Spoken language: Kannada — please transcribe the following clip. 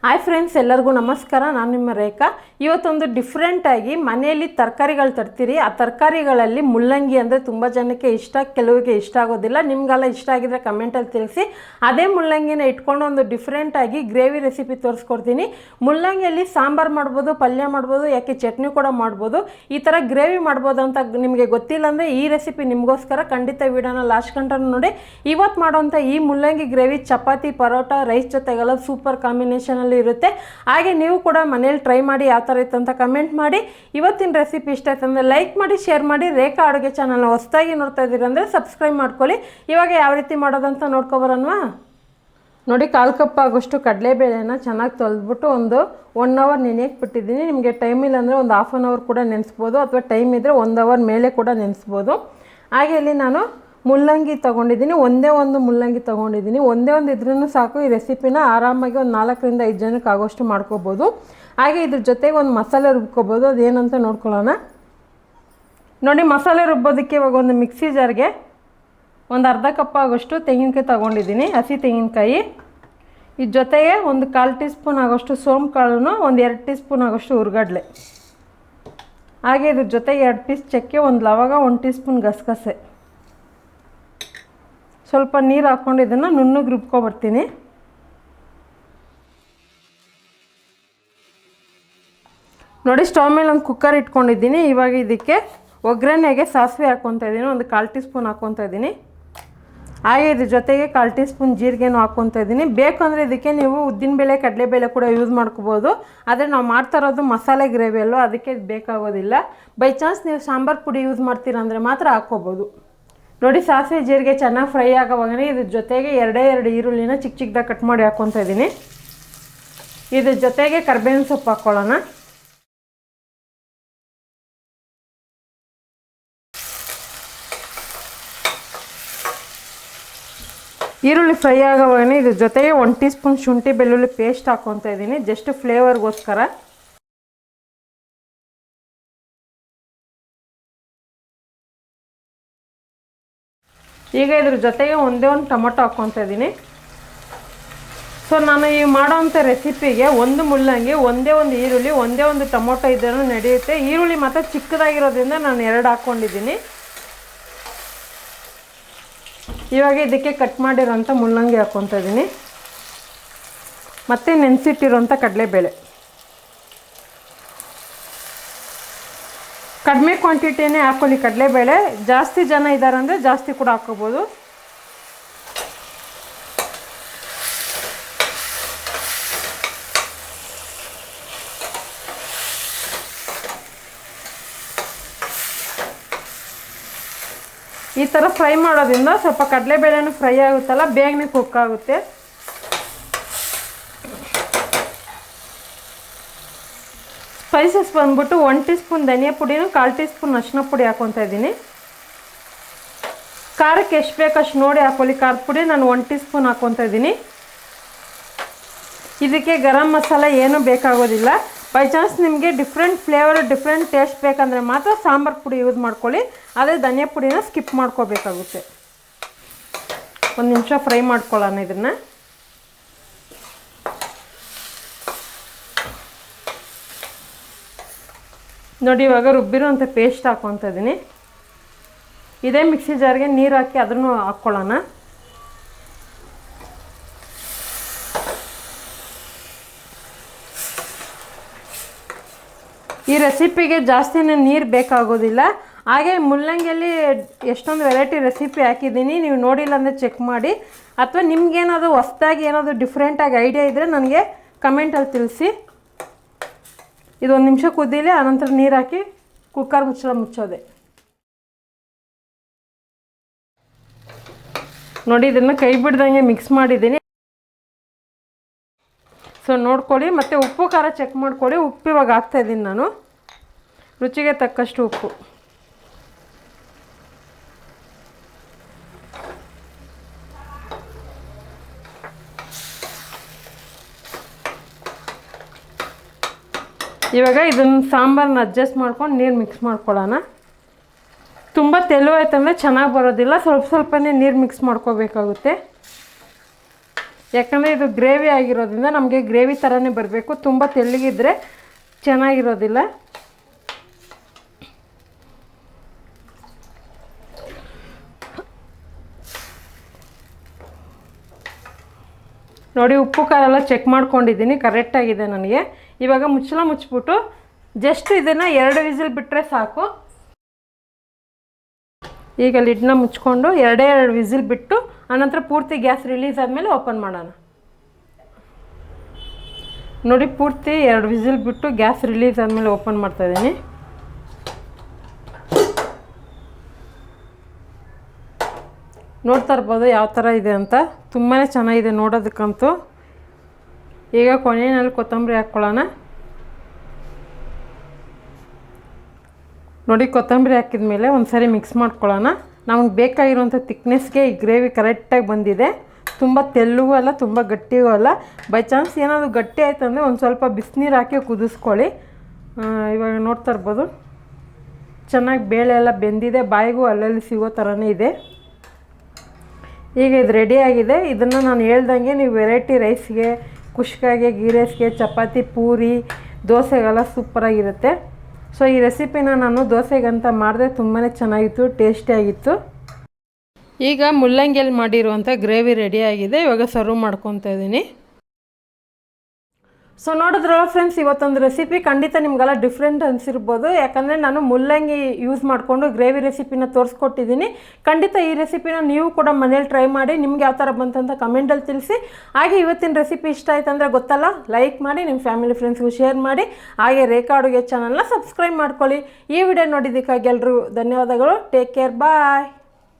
ಹಾಯ್ ಫ್ರೆಂಡ್ಸ್, ಎಲ್ಲರಿಗೂ ನಮಸ್ಕಾರ. ನಾನು ನಿಮ್ಮ ರೇಖಾ. ಇವತ್ತೊಂದು ಡಿಫ್ರೆಂಟಾಗಿ ಮನೆಯಲ್ಲಿ ತರಕಾರಿಗಳು ತರ್ತೀರಿ. ಆ ತರಕಾರಿಗಳಲ್ಲಿ ಮುಲ್ಲಂಗಿ ಅಂದರೆ ತುಂಬ ಜನಕ್ಕೆ ಇಷ್ಟ, ಕೆಲವರಿಗೆ ಇಷ್ಟ ಆಗೋದಿಲ್ಲ. ನಿಮಗೆಲ್ಲ ಇಷ್ಟ ಆಗಿದ್ರೆ ಕಮೆಂಟಲ್ಲಿ ತಿಳಿಸಿ. ಅದೇ ಮುಲ್ಲಂಗಿನ ಇಟ್ಕೊಂಡು ಒಂದು ಡಿಫ್ರೆಂಟಾಗಿ ಗ್ರೇವಿ ರೆಸಿಪಿ ತೋರಿಸ್ಕೊಡ್ತೀನಿ. ಮುಲ್ಲಂಗಿಯಲ್ಲಿ ಸಾಂಬಾರು ಮಾಡ್ಬೋದು, ಪಲ್ಯ ಮಾಡ್ಬೋದು, ಯಾಕೆ ಚಟ್ನಿ ಕೂಡ ಮಾಡ್ಬೋದು. ಈ ಥರ ಗ್ರೇವಿ ಮಾಡ್ಬೋದು ಅಂತ ನಿಮಗೆ ಗೊತ್ತಿಲ್ಲ ಅಂದರೆ ಈ ರೆಸಿಪಿ ನಿಮಗೋಸ್ಕರ. ಖಂಡಿತ ವಿಡಿಯೋನ ಲಾಸ್ಟ್ ಗಂಟೆ ನೋಡಿ. ಇವತ್ತು ಮಾಡೋಂಥ ಈ ಮುಲ್ಲಂಗಿ ಗ್ರೇವಿ ಚಪಾತಿ, ಪರೋಟ, ರೈಸ್ ಜೊತೆಗೆಲ್ಲ ಸೂಪರ್ ಕಾಂಬಿನೇಷನಲ್ಲಿ ಇರುತ್ತೆ. ಹಾಗೆ ನೀವು ಕೂಡ ಮನೇಲಿ ಟ್ರೈ ಮಾಡಿ ಯಾವ ಥರ ಇತ್ತು ಅಂತ ಕಮೆಂಟ್ ಮಾಡಿ. ಇವತ್ತಿನ ರೆಸಿಪಿ ಇಷ್ಟ ಆಯ್ತು ಅಂದರೆ ಲೈಕ್ ಮಾಡಿ, ಶೇರ್ ಮಾಡಿ. ರೇಖಾ ಅಡುಗೆ ಚಾನಲ್ನ ಹೊಸದಾಗಿ ನೋಡ್ತಾ ಇದ್ದೀರಿ ಅಂದರೆ ಸಬ್ಸ್ಕ್ರೈಬ್ ಮಾಡ್ಕೊಳ್ಳಿ. ಇವಾಗ ಯಾವ ರೀತಿ ಮಾಡೋದಂತ ನೋಡ್ಕೊಬರೋಣವಾ? ನೋಡಿ, 1/4 ಕಪ್ ಆಗೋಷ್ಟು ಕಡಲೆಬೇಳೆನ ಚೆನ್ನಾಗಿ ತೊಳೆದ್ಬಿಟ್ಟು ಒಂದು 1 ಅವರ್ ನೆನೆಯಕ್ಕೆ ಬಿಟ್ಟಿದ್ದೀನಿ. ನಿಮಗೆ ಟೈಮ್ ಇಲ್ಲ ಅಂದರೆ ಒಂದು 1/2 ಅವರ್ ಕೂಡ ನೆನೆಸ್ಬೋದು, ಅಥವಾ ಟೈಮ್ ಇದ್ದರೆ 1 ಅವರ್ ಮೇಲೆ ಕೂಡ ನೆನೆಸ್ಬೋದು. ಹಾಗೆ ಇಲ್ಲಿ ನಾನು ಮುಲ್ಲಂಗಿ ತೊಗೊಂಡಿದ್ದೀನಿ. ಒಂದೇ ಒಂದು ಮುಲ್ಲಂಗಿ ತೊಗೊಂಡಿದ್ದೀನಿ. ಒಂದೇ ಒಂದು ಇದ್ರೂ ಸಾಕು. ಈ ರೆಸಿಪಿನ ಆರಾಮಾಗಿ ಒಂದು 4 ರಿಂದ 5 ಜನಕ್ಕೆ ಆಗೋಷ್ಟು ಮಾಡ್ಕೋಬೋದು. ಹಾಗೆ ಇದ್ರ ಜೊತೆಗೆ ಒಂದು ಮಸಾಲೆ ರುಬ್ಕೋಬೋದು. ಅದೇನಂತ ನೋಡ್ಕೊಳ್ಳೋಣ. ನೋಡಿ, ಮಸಾಲೆ ರುಬ್ಬೋದಕ್ಕೆ ಇವಾಗ ಒಂದು ಮಿಕ್ಸಿ ಜಾರ್ಗೆ ಒಂದು 1/2 ಕಪ್ ಆಗೋಷ್ಟು ತೆಂಗಿನಕಾಯಿ ತೊಗೊಂಡಿದ್ದೀನಿ, ಹಸಿ ತೆಂಗಿನಕಾಯಿ. ಇದ್ರ ಜೊತೆಗೆ ಒಂದು 1/4 ಟೀ ಸ್ಪೂನ್ ಆಗೋಷ್ಟು ಸೋಂಪು ಕಾಳು, ಒಂದು 2 ಟೀ ಸ್ಪೂನ್ ಆಗೋಷ್ಟು ಹುರ್ಗಡ್ಲೆ. ಹಾಗೆ ಇದ್ರ ಜೊತೆಗೆ 2 ಪೀಸ್ ಚಕ್ಕೆ, ಒಂದು ಲವಂಗ, 1 ಟೀ ಸ್ಪೂನ್ ಗಸಗಸೆ. ಸ್ವಲ್ಪ ನೀರು ಹಾಕ್ಕೊಂಡು ಇದನ್ನು ನುಣ್ಣಗೆ ರುಬ್ಕೊಬರ್ತೀನಿ. ನೋಡಿ, ಸ್ಟವ್ ಮೇಲೆ ಒಂದು ಕುಕ್ಕರ್ ಇಟ್ಕೊಂಡಿದ್ದೀನಿ. ಇವಾಗ ಇದಕ್ಕೆ ಒಗ್ಗರಣೆಗೆ ಸಾಸಿವೆ ಹಾಕ್ಕೊತಾ ಇದ್ದೀನಿ, ಒಂದು 1/4 ಟೀ ಸ್ಪೂನ್ ಹಾಕ್ಕೊತಾ ಇದ್ದೀನಿ. ಹಾಗೆ ಇದ್ರ ಜೊತೆಗೆ 1/4 ಟೀ ಸ್ಪೂನ್ ಜೀರಿಗೆನೂ ಹಾಕ್ಕೊತಾ ಇದ್ದೀನಿ. ಬೇಕಂದರೆ ಇದಕ್ಕೆ ನೀವು ಉದ್ದಿನಬೇಳೆ, ಕಡಲೆಬೇಳೆ ಕೂಡ ಯೂಸ್ ಮಾಡ್ಕೋಬೋದು. ಆದರೆ ನಾವು ಮಾಡ್ತಾ ಇರೋದು ಮಸಾಲೆ ಗ್ರೇವಿ ಅಲ್ವ, ಅದಕ್ಕೆ ಬೇಕಾಗೋದಿಲ್ಲ. ಬೈ ಚಾನ್ಸ್ ನೀವು ಸಾಂಬಾರು ಪುಡಿ ಯೂಸ್ ಮಾಡ್ತೀರಂದರೆ ಮಾತ್ರ ಹಾಕ್ಕೋಬೋದು. ನೋಡಿ, ಸಾಸಿವೆ ಜೀರಿಗೆ ಚೆನ್ನಾಗಿ ಫ್ರೈ ಆಗೋವಾಗನೇ ಇದ್ರ ಜೊತೆಗೆ 2 ಈರುಳ್ಳಿನ ಚಿಕ್ಕ ಚಿಕ್ಕದಾಗಿ ಕಟ್ ಮಾಡಿ ಹಾಕ್ಕೊತಾ ಇದ್ದೀನಿ. ಇದ್ರ ಜೊತೆಗೆ ಕರಿಬೇವಿನ ಸೊಪ್ಪು ಹಾಕ್ಕೊಳ್ಳೋಣ. ಈರುಳ್ಳಿ ಫ್ರೈ ಆಗೋವಾಗನೇ ಇದ್ರ ಜೊತೆಗೆ 1 ಟೀ ಸ್ಪೂನ್ ಶುಂಠಿ ಬೆಳ್ಳುಳ್ಳಿ ಪೇಸ್ಟ್ ಹಾಕ್ಕೊತಾ ಇದ್ದೀನಿ, ಜಸ್ಟ್ ಫ್ಲೇವರ್ಗೋಸ್ಕರ. ಈಗ ಇದ್ರ ಜೊತೆಗೆ ಒಂದೇ ಒಂದು ಟೊಮೊಟೊ ಹಾಕ್ಕೊತಾ ಇದ್ದೀನಿ. ಸೊ ನಾನು ಈ ಮಾಡೋವಂಥ ರೆಸಿಪಿಗೆ ಒಂದು ಮುಲ್ಲಂಗಿ, ಒಂದೇ ಒಂದು ಈರುಳ್ಳಿ, ಒಂದೇ ಒಂದು ಟೊಮೊಟೊ ಇದನ್ನು ನಡೆಯುತ್ತೆ. ಈರುಳ್ಳಿ ಮಾತ್ರ ಚಿಕ್ಕದಾಗಿರೋದ್ರಿಂದ ನಾನು 2 ಹಾಕ್ಕೊಂಡಿದ್ದೀನಿ. ಇವಾಗ ಇದಕ್ಕೆ ಕಟ್ ಮಾಡಿರೋಂಥ ಮುಲ್ಲಂಗಿ ಹಾಕ್ಕೊತಾ ಇದ್ದೀನಿ, ಮತ್ತು ನೆನೆಸಿಟ್ಟಿರೋಂಥ ಕಡಲೆಬೇಳೆ. ಕಡಿಮೆ ಕ್ವಾಂಟಿಟಿನೇ ಹಾಕ್ಕೊಳ್ಳಿ ಕಡಲೆಬೇಳೆ. ಜಾಸ್ತಿ ಜನ ಇದ್ದಾರೆ ಅಂದರೆ ಜಾಸ್ತಿ ಕೂಡ ಹಾಕ್ಕೋಬೋದು. ಈ ಥರ ಫ್ರೈ ಮಾಡೋದ್ರಿಂದ ಸ್ವಲ್ಪ ಕಡಲೆಬೇಳೆನೂ ಫ್ರೈ ಆಗುತ್ತಲ್ಲ, ಬೇಗನೆ ಕುಕ್ ಆಗುತ್ತೆ. ಸ್ಪೈಸಸ್ ಬಂದ್ಬಿಟ್ಟು 1 ಟೀ ಸ್ಪೂನ್ ಧನಿಯಾ ಪುಡಿನೂ, 1/4 ಟೀ ಸ್ಪೂನ್ ಅರಿಶಿನ ಪುಡಿ ಹಾಕ್ಕೊತಾ ಇದ್ದೀನಿ. ಖಾರಕ್ಕೆ ಎಷ್ಟು ಬೇಕು ಅಷ್ಟು ನೋಡಿ ಹಾಕ್ಕೊಳ್ಳಿ. ಖಾರದ ಪುಡಿ ನಾನು 1 ಟೀ ಸ್ಪೂನ್ ಹಾಕ್ಕೊತಾ ಇದ್ದೀನಿ. ಇದಕ್ಕೆ ಗರಂ ಮಸಾಲ ಏನೂ ಬೇಕಾಗೋದಿಲ್ಲ. ಬೈ ಚಾನ್ಸ್ ನಿಮಗೆ ಡಿಫ್ರೆಂಟ್ ಫ್ಲೇವರ್, ಡಿಫ್ರೆಂಟ್ ಟೇಸ್ಟ್ ಬೇಕಂದರೆ ಮಾತ್ರ ಸಾಂಬಾರು ಪುಡಿ ಯೂಸ್ ಮಾಡ್ಕೊಳ್ಳಿ. ಆದರೆ ಧನಿಯಾ ಪುಡಿನ ಸ್ಕಿಪ್ ಮಾಡ್ಕೋಬೇಕಾಗುತ್ತೆ. ಒಂದು ನಿಮಿಷ ಫ್ರೈ ಮಾಡ್ಕೊಳ್ಳೋಣ ಇದನ್ನು. ನೋಡಿ, ಇವಾಗ ರುಬ್ಬಿರೋಂಥ ಪೇಸ್ಟ್ ಹಾಕ್ಕೊತಾ ಇದ್ದೀನಿ. ಇದೇ ಮಿಕ್ಸಿ ಜಾರ್ಗೆ ನೀರು ಹಾಕಿ ಅದನ್ನು ಹಾಕ್ಕೊಳ್ಳೋಣ. ಈ ರೆಸಿಪಿಗೆ ಜಾಸ್ತಿನೇ ನೀರು ಬೇಕಾಗೋದಿಲ್ಲ. ಹಾಗೆ ಮುಲ್ಲಂಗಿಯಲ್ಲಿ ಎಷ್ಟೊಂದು ವೆರೈಟಿ ರೆಸಿಪಿ ಹಾಕಿದ್ದೀನಿ, ನೀವು ನೋಡಿಲ್ಲ ಅಂದರೆ ಚೆಕ್ ಮಾಡಿ. ಅಥವಾ ನಿಮ್ಗೇನಾದರೂ ಹೊಸ್ದಾಗಿ ಏನಾದರೂ ಡಿಫ್ರೆಂಟಾಗಿ ಐಡಿಯಾ ಇದ್ದರೆ ನನಗೆ ಕಮೆಂಟಲ್ಲಿ ತಿಳಿಸಿ. ಇದು 1 ನಿಮಿಷ ಕುದೀಲಿ, ಆನಂತರ ನೀರು ಹಾಕಿ ಕುಕ್ಕರ್ ಮುಚ್ಚೋದೆ. ನೋಡಿ, ಇದನ್ನು ಕೈ ಬಿಡ್ದಂಗೆ ಮಿಕ್ಸ್ ಮಾಡಿದ್ದೀನಿ. ಸೊ ನೋಡ್ಕೊಳ್ಳಿ, ಮತ್ತು ಉಪ್ಪು ಖಾರ ಚೆಕ್ ಮಾಡ್ಕೊಳ್ಳಿ. ಉಪ್ಪು ಇವಾಗ ಹಾಕ್ತಾಯಿದ್ದೀನಿ ನಾನು, ರುಚಿಗೆ ತಕ್ಕಷ್ಟು ಉಪ್ಪು. ಇವಾಗ ಇದನ್ನು ಸಾಂಬಾರನ್ನ ಅಡ್ಜಸ್ಟ್ ಮಾಡ್ಕೊಂಡು ನೀರು ಮಿಕ್ಸ್ ಮಾಡ್ಕೊಳ್ಳೋಣ. ತುಂಬ ತೆಳುವಾಯ್ತಂದರೆ ಚೆನ್ನಾಗಿ ಬರೋದಿಲ್ಲ, ಸ್ವಲ್ಪನೇ ನೀರು ಮಿಕ್ಸ್ ಮಾಡ್ಕೋಬೇಕಾಗುತ್ತೆ. ಯಾಕಂದರೆ ಇದು ಗ್ರೇವಿ ಆಗಿರೋದ್ರಿಂದ ನಮಗೆ ಗ್ರೇವಿ ಥರನೇ ಬರಬೇಕು, ತುಂಬ ತೆಳ್ಳಗಿದ್ರೆ ಚೆನ್ನಾಗಿರೋದಿಲ್ಲ. ನೋಡಿ ಉಪ್ಪು ಖಾರ ಚೆಕ್ ಮಾಡ್ಕೊಂಡಿದ್ದೀನಿ, ಕರೆಕ್ಟಾಗಿದೆ ನನಗೆ. ಇವಾಗ ಮುಚ್ಚಳ ಮುಚ್ಚಿಬಿಟ್ಟು ಜಸ್ಟ್ ಇದನ್ನು 2 ವಿಸಿಲ್ ಬಿಟ್ಟರೆ ಸಾಕು. ಈಗ ಲಿಡ್ನ ಮುಚ್ಕೊಂಡು 2 ವಿಸಿಲ್ ಬಿಟ್ಟು ಆನಂತರ ಪೂರ್ತಿ ಗ್ಯಾಸ್ ರಿಲೀಸ್ ಆದಮೇಲೆ ಓಪನ್ ಮಾಡೋಣ. ನೋಡಿ ಪೂರ್ತಿ 2 ವಿಸಿಲ್ ಬಿಟ್ಟು ಗ್ಯಾಸ್ ರಿಲೀಸ್ ಆದಮೇಲೆ ಓಪನ್ ಮಾಡ್ತಾಯಿದ್ದೀನಿ. ನೋಡ್ತಾ ಇರ್ಬೋದು ಯಾವ ಥರ ಇದೆ ಅಂತ, ತುಂಬಾ ಚೆನ್ನಾಗಿದೆ ನೋಡೋದಕ್ಕಂತೂ. ಈಗ ಕೊನೆಯಲ್ಲಿ ಕೊತ್ತಂಬರಿ ಹಾಕ್ಕೊಳ್ಳೋಣ. ನೋಡಿ ಕೊತ್ತಂಬರಿ ಹಾಕಿದ ಮೇಲೆ ಒಂದು ಸಾರಿ ಮಿಕ್ಸ್ ಮಾಡ್ಕೊಳ್ಳೋಣ. ನಮಗೆ ಬೇಕಾಗಿರೋಂಥ ತಿಕ್ನೆಸ್ಗೆ ಈ ಗ್ರೇವಿ ಕರೆಕ್ಟಾಗಿ ಬಂದಿದೆ. ತುಂಬ ತೆಳ್ಳಗೂ ಅಲ್ಲ, ತುಂಬ ಗಟ್ಟಿಗೂ ಅಲ್ಲ. ಬೈ ಚಾನ್ಸ್ ಏನಾದರೂ ಗಟ್ಟಿ ಆಯಿತು ಅಂದರೆ ಒಂದು ಸ್ವಲ್ಪ ಬಿಸಿನೀರು ಹಾಕಿ ಕುದಿಸ್ಕೊಳ್ಳಿ. ಇವಾಗ ನೋಡ್ತಾ ಇರ್ಬೋದು ಚೆನ್ನಾಗಿ ಬೇಳೆ ಎಲ್ಲ ಬೆಂದಿದೆ, ಬಾಯಿಗೂ ಅಲ್ಲಲ್ಲಿ ಸಿಗೋ ಥರನೇ ಇದೆ. ಈಗ ಇದು ರೆಡಿಯಾಗಿದೆ. ಇದನ್ನು ನಾನು ಹೇಳ್ದಂಗೆ ನೀವು ವೆರೈಟಿ ರೈಸ್ಗೆ, ಕುಷ್ಕಾಗೆ, ಗೀ ರೈಸ್ಗೆ, ಚಪಾತಿ, ಪೂರಿ, ದೋಸೆಗೆಲ್ಲ ಸೂಪರಾಗಿರುತ್ತೆ. ಸೊ ಈ ರೆಸಿಪಿನ ನಾನು ದೋಸೆಗಂತ ಮಾಡಿದೆ, ತುಂಬಾ ಚೆನ್ನಾಗಿತ್ತು, ಟೇಸ್ಟಿಯಾಗಿತ್ತು. ಈಗ ಮುಲ್ಲಂಗಿಯಲ್ಲಿ ಮಾಡಿರುವಂಥ ಗ್ರೇವಿ ರೆಡಿಯಾಗಿದೆ. ಇವಾಗ ಸರ್ವ್ ಮಾಡ್ಕೊತಾ ಇದ್ದೀನಿ. ಸೊ ನೋಡಿದ್ರಲ್ಲ ಫ್ರೆಂಡ್ಸ್, ಇವತ್ತೊಂದು ರೆಸಿಪಿ ಖಂಡಿತ ನಿಮಗೆಲ್ಲ ಡಿಫ್ರೆಂಟ್ ಅನಿಸಿರ್ಬೋದು. ಯಾಕಂದರೆ ನಾನು ಮುಲ್ಲಂಗಿ ಯೂಸ್ ಮಾಡಿಕೊಂಡು ಗ್ರೇವಿ ರೆಸಿಪಿನ ತೋರಿಸ್ಕೊಟ್ಟಿದ್ದೀನಿ. ಖಂಡಿತ ಈ ರೆಸಿಪಿನ ನೀವು ಕೂಡ ಮನೇಲಿ ಟ್ರೈ ಮಾಡಿ, ನಿಮ್ಗೆ ಯಾವ ಥರ ಬಂತಂತ ಕಮೆಂಟಲ್ಲಿ ತಿಳಿಸಿ. ಹಾಗೆ ಇವತ್ತಿನ ರೆಸಿಪಿ ಇಷ್ಟ ಆಯ್ತು ಅಂದರೆ ಗೊತ್ತಲ್ಲ, ಲೈಕ್ ಮಾಡಿ, ನಿಮ್ಮ ಫ್ಯಾಮಿಲಿ ಫ್ರೆಂಡ್ಸ್ಗೂ ಶೇರ್ ಮಾಡಿ. ಹಾಗೆ ರೇಖಾ ಅಡುಗೆ ಚಾನಲ್ನ ಸಬ್ಸ್ಕ್ರೈಬ್ ಮಾಡ್ಕೊಳ್ಳಿ. ಈ ವಿಡಿಯೋ ನೋಡಿದ್ದಕ್ಕಾಗಿ ಎಲ್ಲರೂ ಧನ್ಯವಾದಗಳು. ಟೇಕ್ ಕೇರ್, ಬಾಯ್.